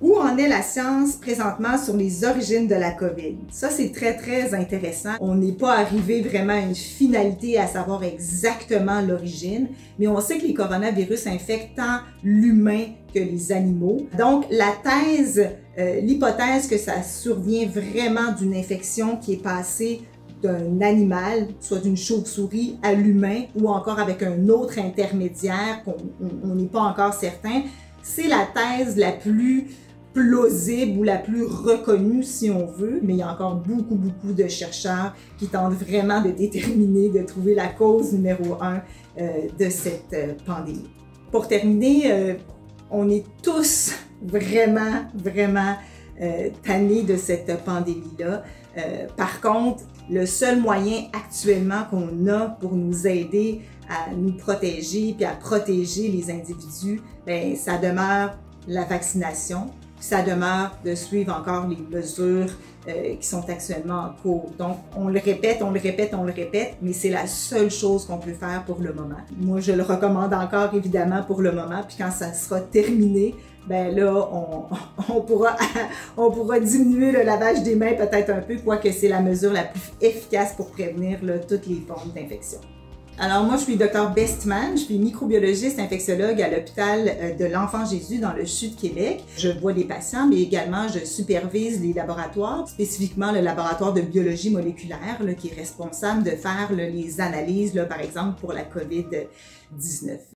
Où en est la science présentement sur les origines de la COVID? Ça, c'est très, très intéressant. On n'est pas arrivé vraiment à une finalité à savoir exactement l'origine, mais on sait que les coronavirus infectent tant l'humain que les animaux. Donc, la thèse, l'hypothèse que ça survient vraiment d'une infection qui est passée d'un animal, soit d'une chauve-souris à l'humain, ou encore avec un autre intermédiaire qu'on n'est pas encore certain, c'est la thèse la plus plausible ou la plus reconnue si on veut, mais il y a encore beaucoup de chercheurs qui tentent vraiment de déterminer, de trouver la cause numéro 1 de cette pandémie. Pour terminer, on est tous vraiment tannés de cette pandémie-là. Par contre, le seul moyen actuellement qu'on a pour nous aider à nous protéger puis à protéger les individus, bien, ça demeure la vaccination, ça demeure de suivre encore les mesures qui sont actuellement en cours. Donc, on le répète, mais c'est la seule chose qu'on peut faire pour le moment. Moi, je le recommande encore évidemment pour le moment, puis quand ça sera terminé, ben là, on pourra diminuer le lavage des mains peut-être un peu, quoique c'est la mesure la plus efficace pour prévenir là, toutes les formes d'infection. Alors moi, je suis Dr Bestman, je suis microbiologiste infectiologue à l'hôpital de l'Enfant Jésus dans le Sud Québec. Je vois des patients, mais également je supervise les laboratoires, spécifiquement le laboratoire de biologie moléculaire là, qui est responsable de faire là, les analyses, là, par exemple pour la COVID-19.